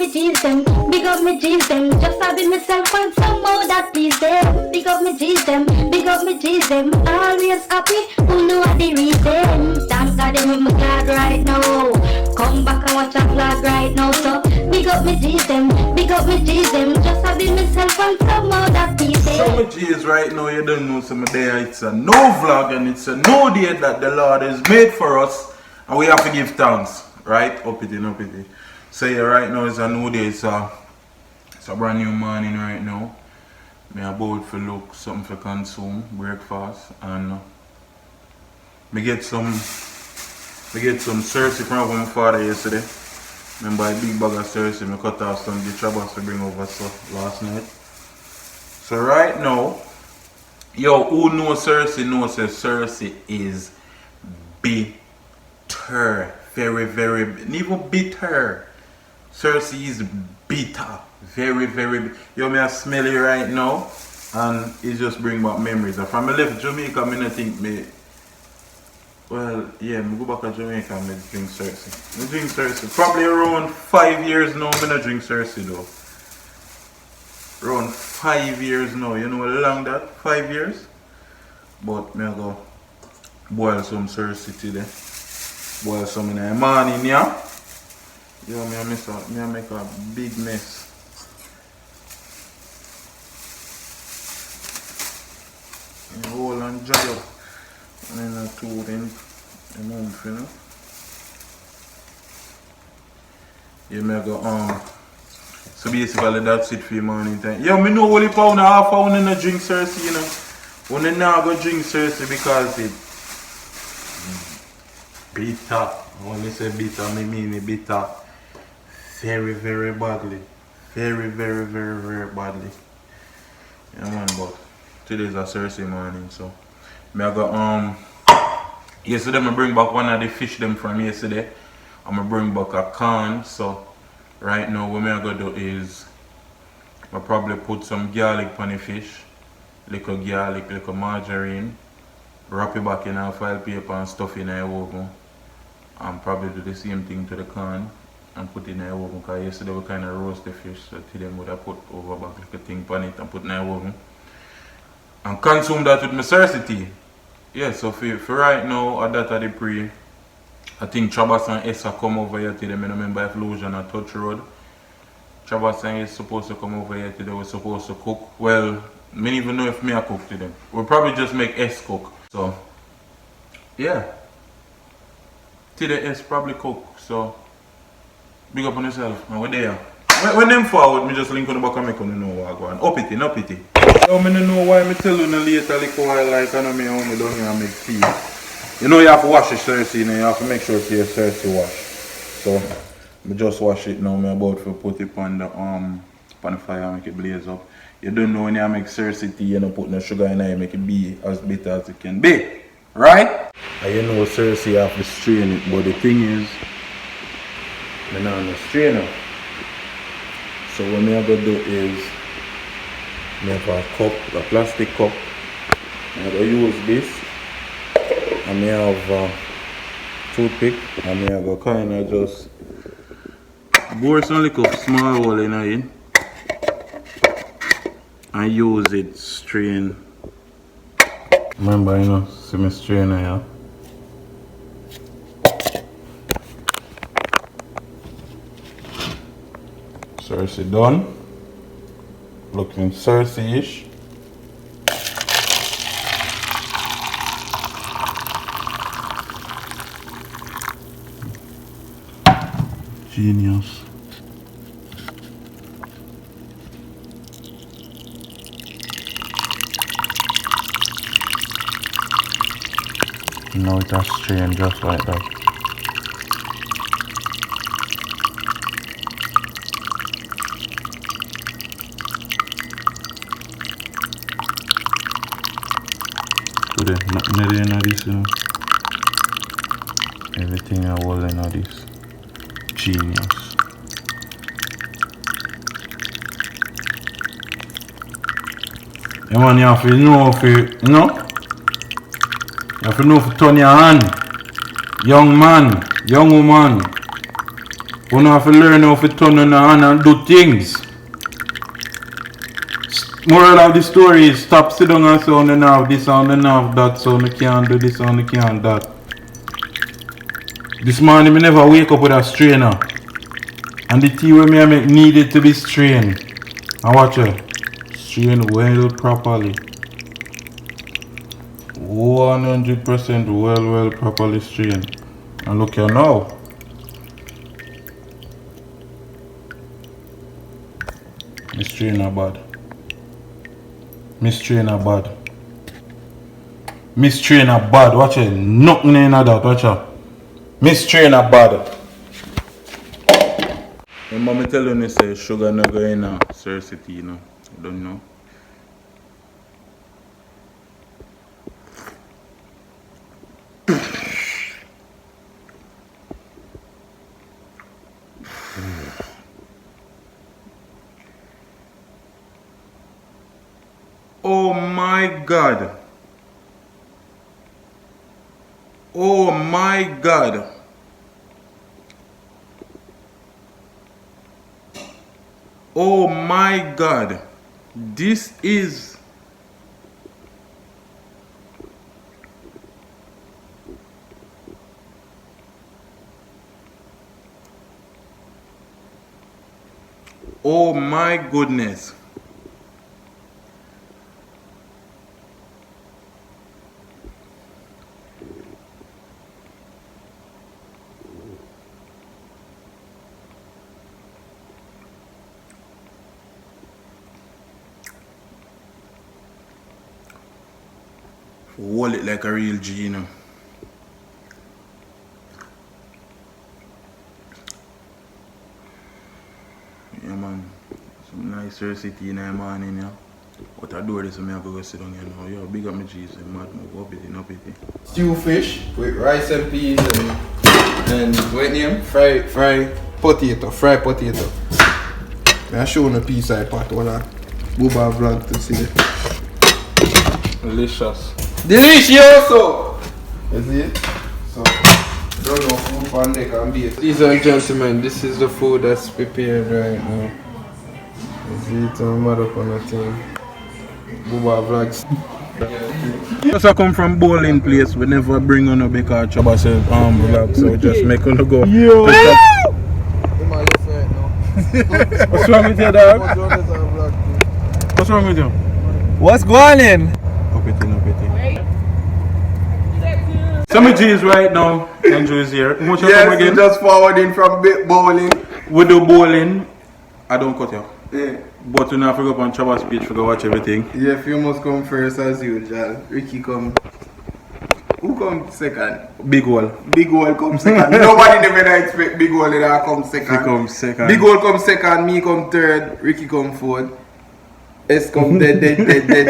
me G's them, big up me G's them. Just having myself and some more that please them. Big up me G's them, big up me G's them. Always happy, who know what the reason. Thank God I'm with my glad right now. Come back and watch a vlog right now. So big up me G's them, big up me G's them. Just having myself and some more that please them. So much G's right now, you don't know some there. It's a no vlog and it's a no day that the Lord has made for us. And we have to give thanks, right? Up it. So yeah, right now it's a new day, it's a brand new morning right now. Me about to look something for consume, breakfast, and me get some Cersei from my father yesterday. Remember a big bag of Cersei, me cut off some the chabas to bring over stuff last night. So right now, yo, who knows Cersei knows that Cersei is bitter. Very, even bitter. Cersei is bitter. Very, yo, me I smell it right now. And it just bring back memories. And from I left Jamaica, I think me, well, yeah, me go back to Jamaica and me drink Cersei. Me drink Cersei. Probably around 5 years now, me not drink Cersei though. Around 5 years now. You know how long that? 5 years? But me I go boil some Cersei today. Boil some in the morning, yeah? Yo, me I make a big mess. And hold and dry up. And then I two then a month, you know. Yeah, me I go so basically that's it for your morning time. Yo, me know only pound and half hour when I drink Cersei, you know. When I now go drink Cersei because it bitter. When I say bitter, I mean it bitter. Very badly. Very badly. Yeah man, but today's a Cersei morning, so me I got yesterday I bring back one of the fish them from yesterday. I'm gonna bring back a can, so right now what I'm gonna do is I'll probably put some garlic on the fish, little garlic, little margarine, wrap it back in a foil paper and stuff in the oven, and probably do the same thing to the can and put it in the oven, because yesterday we kind of roast the fish, so today I would have put over back like a thing on it and put in the oven and consume that with my Cersei tea. Yeah, so for right now, at that at the pre, I think Chabas and Essa come over here today. I don't remember if Lucian or Touch Road. Chabas and Essa supposed to come over here today. We're supposed to cook. Well, I don't even know if me I cook today. We'll probably just make S cook. So, yeah. Today S probably cook. So, big up on yourself. And we're there. When them forward, me just link on the back and make on know what I'm going. Up it. So, I don't know why I tell you later like while like I know me only down here and make tea. You know you have to wash the Cersei, you know, you have to make sure it's your Cersei wash. So, I just wash it now, I'm about to put it on the fire and make it blaze up. You don't know when you make Cersei tea, you don't put no sugar in it, you make it be as bitter as it can be. Right? And you know Cersei have to strain it, but the thing is, I'm not a strainer. So what I'm going to do is, I have a cup, a plastic cup. I'm going to use this. And I have a toothpick. And I go kind of just bore some little small hole in it. And use it strain. Remember, you know, see me strainer here. Cersei done. Looking Cersei-ish. Genius. Now it has strained just like that. Today, nothing in this, you know. Everything I was in this. Genius. Yeah, man, you have to know if you know. You have to know if you turn your hand. Young man, young woman. You have to learn how to turn on and do things. Moral of the story is stop sit down and say on and have this on and have that, so you can't do this and you can't that. This morning I never wake up with a strainer. And the tea where me I make needed to be strained. And watch it. Strain well properly. 100% well properly strained. And look here now. My strainer bad. My strainer bad. My strainer bad. Watch it. Nothing in that. Watch it. My strainer bad. My mama tell you say sugar no go in a scarcity, you know. I don't know. Oh my God. Oh my God. Oh my God. This is oh my goodness. Hold it like a real G, you know. Yeah, man. Some nice recipe in the morning, yeah. But I do this, so I go sit down here now. Yo, big up my cheese, mad, no pity, no pity. Stew fish with rice and peas and what name? Fried potato. I show you a piece I pot on a Booba vlog to see it. Delicious. Delicioso! You see it? So, don't know food on deck and beer. Ladies and gentlemen, this is the food that's prepared right now. You see it on mother on the thing. Booba vlogs. Just I come from bowling place, we never bring on a because Chaba said vlog, so just make on go. Yo! What's wrong with you, dog? What's wrong with you? What's going on? No pity. Some G's right now, Andrew is here. Yes, again? Just forwarding from bowling. We do bowling, I don't cut you. Yeah. But you have to go up on Chaba's page to go watch everything. Yeah, you must come first as usual. Ricky come. Who come second? Big Hole. Big Hole come second. Nobody never expect Big Hole to come second. He come second. Big Hole come second, me come third, Ricky come fourth. S come dead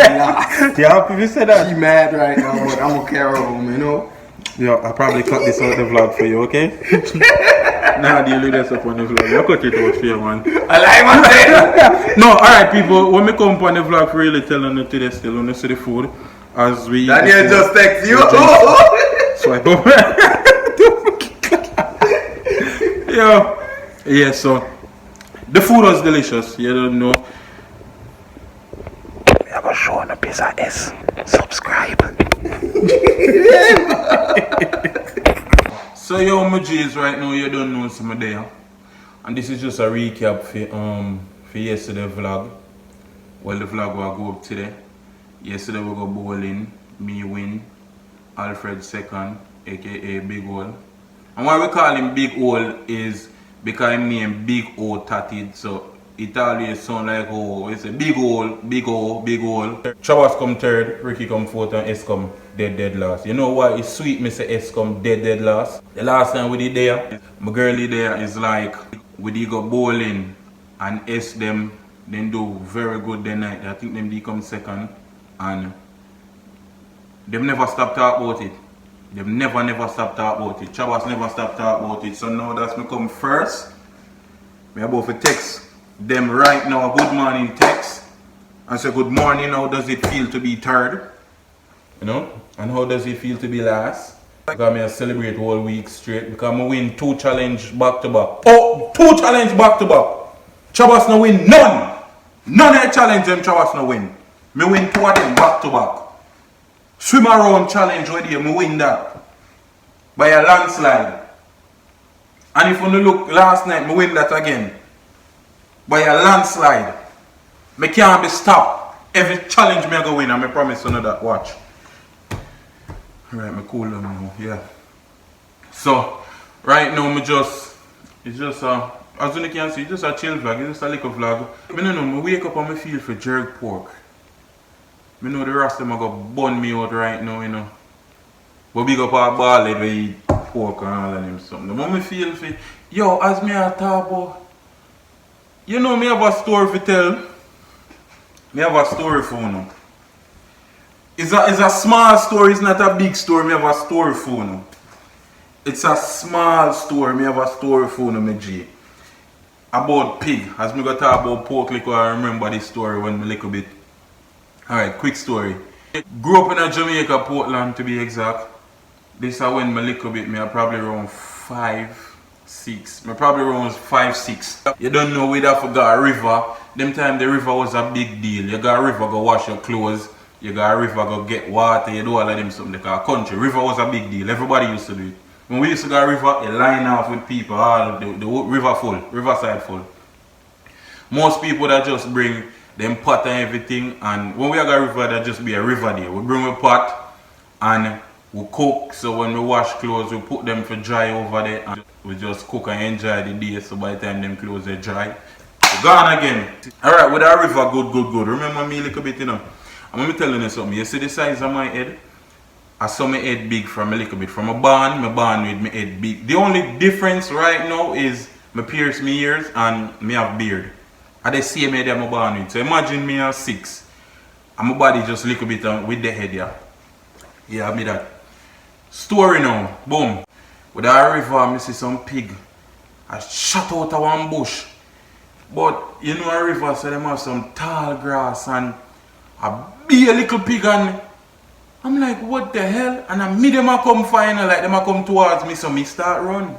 last. You happy you said that? She mad right now, but I'm gonna carry home, you know? Yeah, I'll probably cut this out the vlog for you, okay? Nah, deal with this up on the vlog. You cut it out for you, man. I like my thing. No, alright, people. When we come on the vlog, for really telling you today still on the see the food. As we Daniel just text you. Swipe up. Yeah, so the food was delicious. You don't know. I'm gonna show on a piece of S. Subscribe. So yo, my G's right now, you don't know some there. And this is just a recap for yesterday vlog. Well, the vlog will go up today. Yesterday we go bowling, me win, Alfred second, aka Big Hole. And why we call him Big Hole is because him name Big O Tatted, so it always sound like oh, it's a big hole, big hole, big hole. Chavas come third, Ricky come fourth, and S come dead last. You know why it's sweet me say S come dead last? The last time we did there, my girlie there is like we did go bowling and S them then do very good that night. I think them they come second and them never stop talk about it. They've never stop talk about it. Chavas never stop talk about it. So now that's me come first. Me about to text them right now a good morning text and say good morning, how does it feel to be third? You know? And how does it feel to be last? Because I celebrate all week straight because I win 2 challenges back to back. Oh! two challenge back to back. Chavas no win none. None of the challenge them Chavas no win. Me win two of them back to back. Swim around challenge with you, me win that. By a landslide. And if you look last night, me win that again. By a landslide. Me can't be stopped. Every challenge me I go win and me promise you know that. Watch. Alright, me cool down now, yeah. So, right now it's just as you can see, it's just a chill vlog, it's just a little vlog. I don't know, I wake up and I feel for jerk pork. I know the rest of them are going to bun me out right now, you know. But big up our ball head where eat pork and all of them something. But I feel for, yo, as me I talk about, you know me have a story to tell. Me have a story for you. It's a small story, it's not a big story, me have a story for you. It's a small story, me have a story for you, me G. About pig. As me go talk about pork liquor, I remember this story when me little bit. Alright, quick story. Grew up in a Jamaica, Portland to be exact. This is when me little bit, me are probably around 5, 6. Me probably around 5, 6. You don't know whether I forgot a river. Them time the river was a big deal. You got a river go wash your clothes. You got a river go get water. You do all of them something. Because country, river was a big deal. Everybody used to do it. When we used to go a river, you line off with people. All the river full, riverside full. Most people that just bring them pot and everything, and when we go a river, that just be a river there. We bring a pot and we cook. So when we wash clothes, we put them for dry over there, and we just cook and enjoy the day. So by the time them clothes are dry, we gone again. Alright, with our river, good. Remember me a little bit, you know. I'm gonna tell you something. You see the size of my head? I saw my head big from a little bit. From a barn with my head big. The only difference right now is me pierce my ears and me have beard. I the same head I'm born with. So imagine me at 6. And my body just a little bit with the head, yeah. Yeah, I mean that. Story now. Boom. With a river, I see some pig. I shot out of one bush. But you know a river, so them have some tall grass and a big little pig, and I'm like, what the hell? And I meet them a come final, like them a come towards me, so me start run.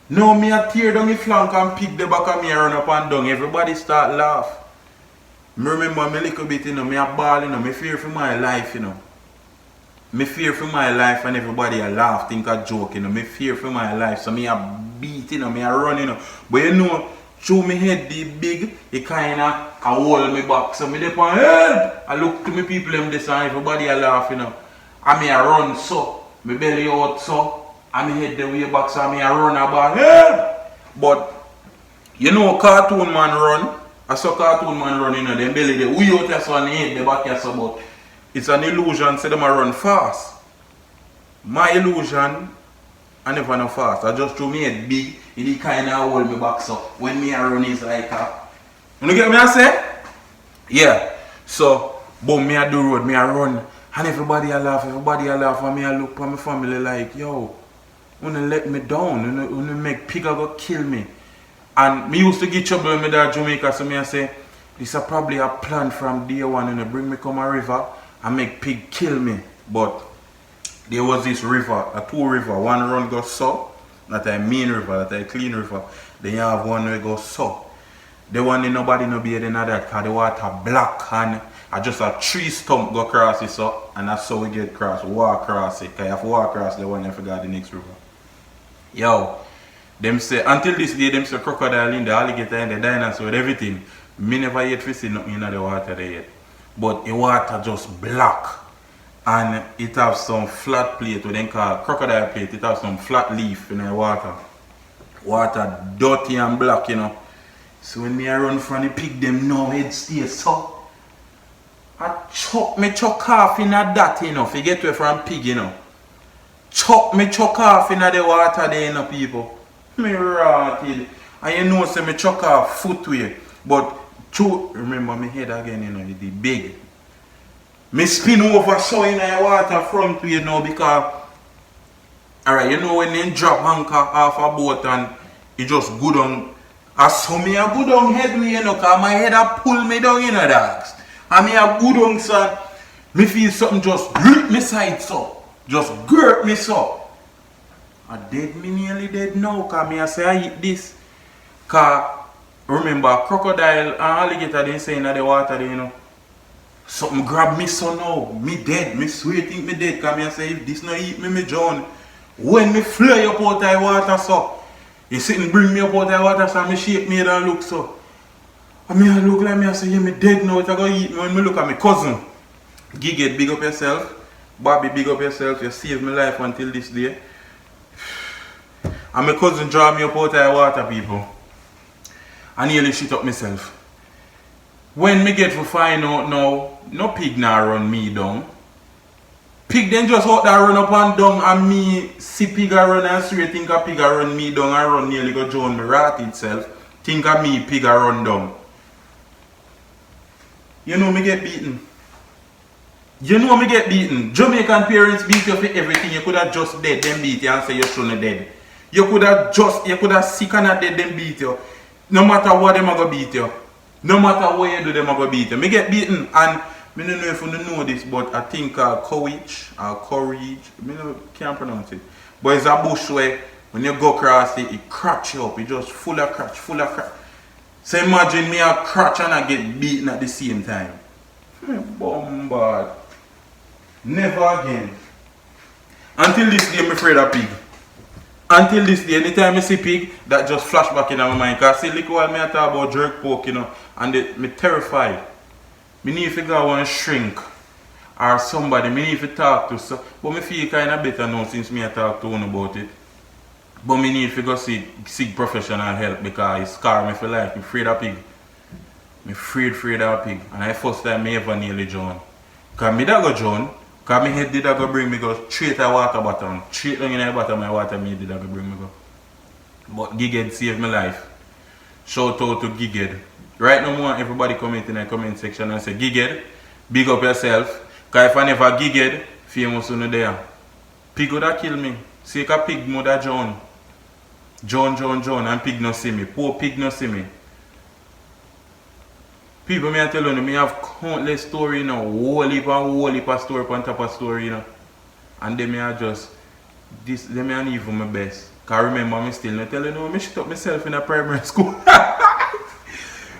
No, me a tear down the flank and pick the back of me and run up and down. Everybody start laugh. Me remember me little bit, you know, me a ball, you know, me fear for my life, you know. Me fear for my life and everybody a laugh, think a joke, you know. Me fear for my life, so me a beat, you know, me a run, you know. But you know, through me head the big, it kinda a hold me back. So me dey on help. I look to me people them this and everybody a laugh, you know. And me a run so, me belly out so. And me head the way back, so me a run about help. But you know cartoon man run. I saw cartoon man run, you know, them belly the way out there so and the head the back here so, but it's an illusion, say them a run fast. My illusion, I never know fast. I just throw me head big, it kinda hold me back so when me a run is like a, you get me I say? Yeah. So boom, me a do road, me a run. And everybody a laugh, and me a look for my family like, yo, wanna let me down, wanna make pig go kill me. And me used to get trouble with me there Jamaica, so me I say, this is probably a plan from day one, you know, bring me come a river and make pig kill me. But there was this river, a 2 river, one run goes so, that a main river, that a clean river. Then you have one where goes so. The one that nobody no be in that because the water black and I just a tree stump go across it so, and that's how we get across, walk across it. Because you have to walk across the one you forgot the next river. Yo, them say, until this day, them say crocodile in the alligator and the dinosaur and everything. Me never yet see nothing in the water there yet. But the water just black. And it have some flat plate, what they call crocodile plate. It have some flat leaf in the water. Water dirty and black, you know. So when me run from the pig, them no head stay so. I chuck off in that, you know, if you get away from pig, you know. Chuck off in the water there, you know, people. Me rotted. And you know, say me chuck off footwear. But remember me head again, you know, it is big. Me spin over so in the water front way, you know, because alright, you know when they drop anchor off a boat and it just go down. I saw me a go down headway, you know, because my head a pull me down, you know, dogs. And me a go down, son. Me feel something just grip me side so. Just grip me so. I dead, me nearly dead now, cause me I say I eat this. Cause remember crocodile and alligator they say in the water there, you know. Something grab me so now. Me dead. Me swear think me dead. Cause me I say if this no eat me, me drown. When me fly up out of the water so. You sit and bring me up out of the water so me shape me and look so. And me I look like me I say yeah me dead now. It's gonna eat me when me look at my cousin. Gigget, big up yourself. Bobby, big up yourself. You saved my life until this day. And my cousin draw me up out of the water, people. I nearly shit up myself. When me get to find out now, no pig now run me down. Pig then just out there run up and down and me see pig a run and straight think a pig a run me down and run nearly go drown me rat itself. Think of me pig a run down. You know me get beaten. You know me get beaten. Jamaican parents beat you for everything. You could have just dead, then beat you and say you shouldn't dead. You could have sick and not dead, then beat you. No matter what them a go beat you. No matter what you do, them a go beat you. Me get beaten and I don't know if you know this, but I think courage, can't pronounce it. But it's a bush where when you go across it, it cracks you up. It just full of crotch. So imagine me a crotch and I get beaten at the same time. Bombard. Never again. Until this day, I'm afraid of pig. Until this day, anytime I see pig, that just flash back in my mind. Because I see little while I talk about jerk pork, you know, and me terrified. Me need to go and shrink. Or somebody, me need to talk to. So, but me feel kind of better now since me I talk to one about it. But me need to go seek professional help because it scar me for life. I'm afraid of pig. I'm afraid of pig. And the first time me ever nearly drown. Because me that go drown. Because my head did that go bring me go straight to water bottom. Straight down in the bottom of my water me did that go bring me go. But Giged saved my life. Shout out to Giged. Right now I want everybody comment in the comment section and say Giged, big up yourself. Because if I never Giged, famous on there. Pig would have killed me. See a pig mother John. John and pig no see me. Poor pig no see me. People may tell you, me have countless story, you know, whole heap of story on top of story, you know. And they may are just, they may are even my best. Because remember, me still not tell you, no, I shit up myself in a primary school.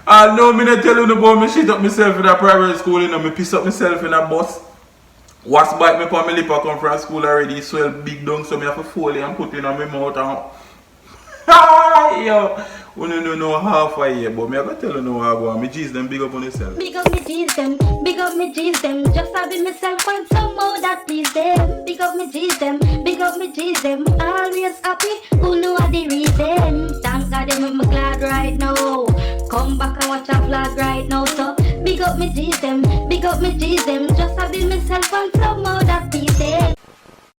I know me not tell you about me shit up myself in a primary school, you know, me piss up myself in a bus. What's bite me for my lip I come from school already, swell big down, so me have to fold it and put it in my mouth and... Yo, we don't know half a year, but me I gotta tell you now how I go on. Me G's them big up on yourself. Big up me G's them, big up me G's them. Just having myself find some more that please them. Big up me G's them, big up me G's them. Always happy, who know the reason. Thank God I'm glad right now. Come back and watch a vlog right now. So big up me G's them, big up me G's them. Just having myself find some more